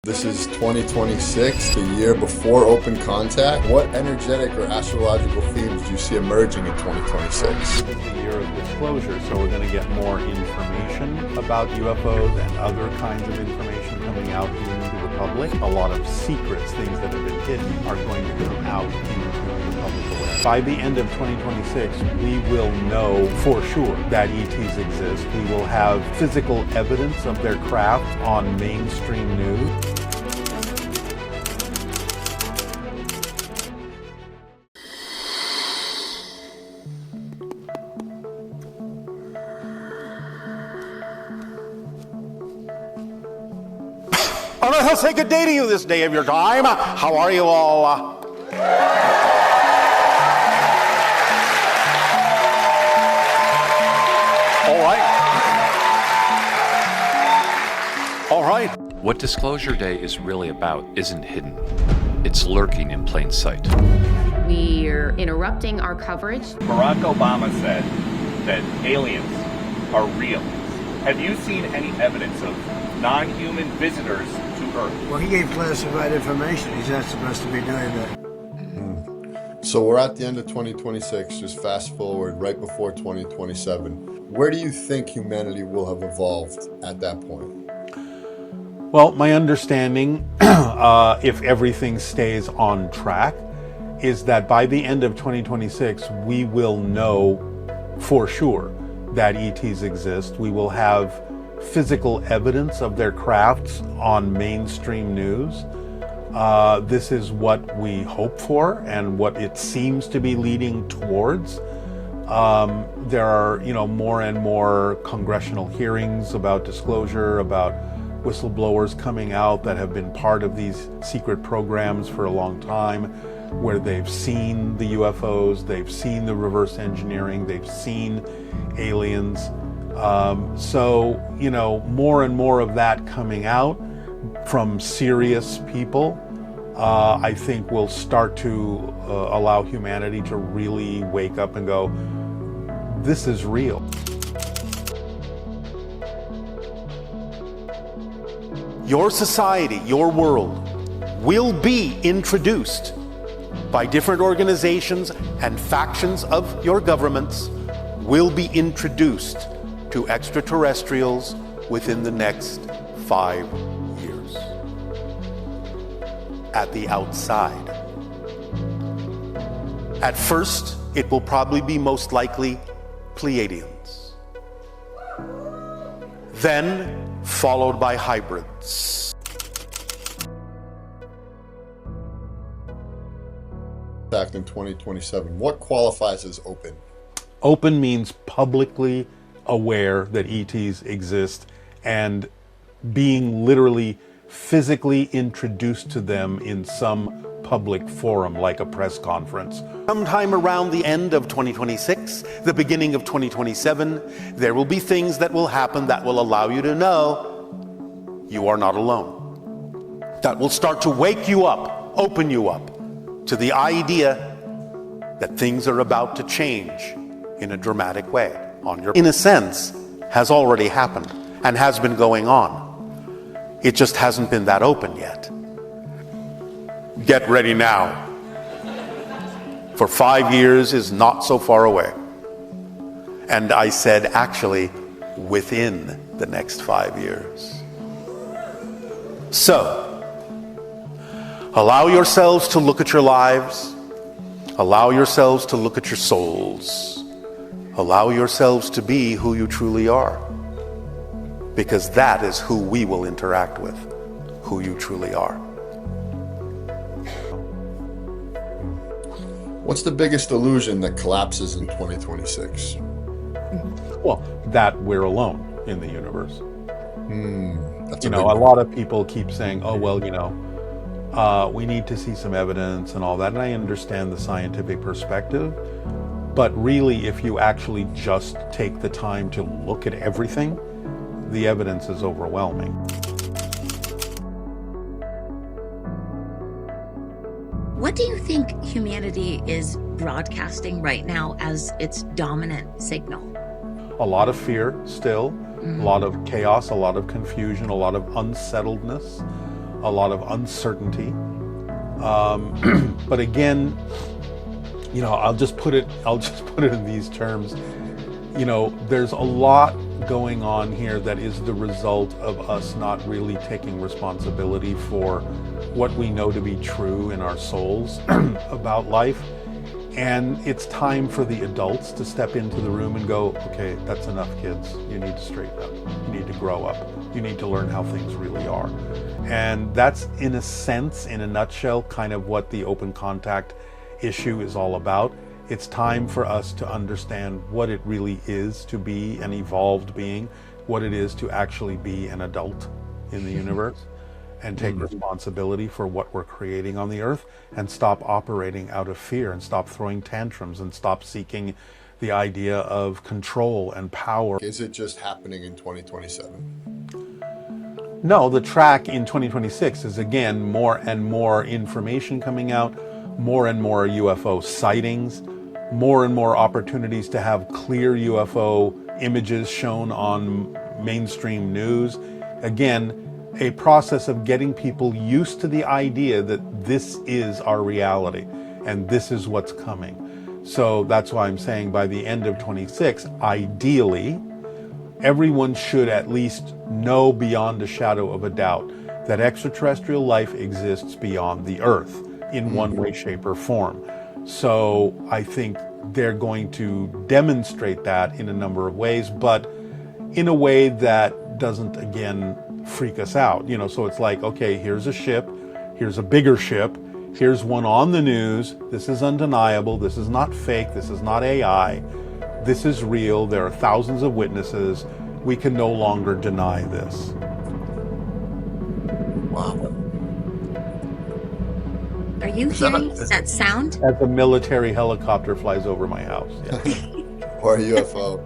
This is 2026, the year before open contact. What energetic or astrological themes do you see emerging in 2026? It's the year of disclosure, so we're going to get more information about UFOs and other kinds of information coming out into the public. A lot of secrets, things that have been hidden, are going to come out into the public awareness. By the end of 2026, we will know for sure that ETs exist. We will have physical evidence of their craft on mainstream news. All right, I'll say good day to you this day of your time. How are you all? All right. All right. What Disclosure Day is really about isn't hidden. It's lurking in plain sight. We're interrupting our coverage. Barack Obama said that aliens are real. Have you seen any evidence of non-human visitors to Earth? Well, he gave classified information. He's not supposed to be doing that. So we're at the end of 2026, just fast forward right before 2027. Where do you think humanity will have evolved at that point? Well, my understanding, if everything stays on track, is that by the end of 2026, we will know for sure that ETs exist. We will have physical evidence of their crafts on mainstream news. This is what we hope for and what it seems to be leading towards. There are, more and more congressional hearings about disclosure, about whistleblowers coming out that have been part of these secret programs for a long time, where they've seen the UFOs, they've seen the reverse engineering, they've seen aliens. So, more and more of that coming out from serious people, I think will start to allow humanity to really wake up and go, this is real. Your society, your world, will be introduced by different organizations and factions of your governments, will be introduced to extraterrestrials within the next 5 years. At the outside. At first, it will probably be most likely Pleiadians. Then, followed by hybrids. Back in 2027, what qualifies as open? Open means publicly aware that ETs exist and being literally physically introduced to them in some public forum like a press conference. Sometime around the end of 2026, the beginning of 2027, there will be things that will happen that will allow you to know you are not alone. That will start to wake you up, open you up to the idea that things are about to change in a dramatic way on your, in a sense, has already happened and has been going on. It just hasn't been that open yet. Get ready now. For 5 years is not so far away. And I said, actually, within the next 5 years. So, allow yourselves to look at your lives. Allow yourselves to look at your souls. Allow yourselves to be who you truly are. Because that is who we will interact with, who you truly are. What's the biggest illusion that collapses in 2026? Well, that we're alone in the universe. That's A lot of people keep saying, oh, well, we need to see some evidence and all that. And I understand the scientific perspective. But really, if you actually just take the time to look at everything, the evidence is overwhelming. What do you think humanity is broadcasting right now as its dominant signal? A lot of fear still, a lot of chaos, a lot of confusion, a lot of unsettledness. a lot of uncertainty. But again, I'll just put it in these terms. There's a lot going on here that is the result of us not really taking responsibility for what we know to be true in our souls about life. And it's time for the adults to step into the room and go, okay, that's enough, kids. You need to straighten up. You need to grow up. You need to learn how things really are. And that's, in a sense, in a nutshell, kind of what the open contact issue is all about. It's time for us to understand what it really is to be an evolved being, what it is to actually be an adult in the universe, and take responsibility for what we're creating on the earth, and stop operating out of fear, and stop throwing tantrums, and stop seeking the idea of control and power. Is it just happening in 2027? No, the track in 2026 is, again, more and more information coming out, more and more UFO sightings, more and more opportunities to have clear UFO images shown on mainstream news. Again, a process of getting people used to the idea that this is our reality and this is what's coming. So that's why I'm saying by the end of 26, ideally, everyone should at least know beyond a shadow of a doubt that extraterrestrial life exists beyond the Earth in one way, shape, or form. So I think they're going to demonstrate that in a number of ways, but in a way that doesn't, again, freak us out. So it's like, okay, here's a ship, here's a bigger ship, here's one on the news, this is undeniable, this is not fake, this is not AI, this is real, there are thousands of witnesses, we can no longer deny this. Wow. Are you hearing that sound? As a military helicopter flies over my house. Yeah. Or a UFO.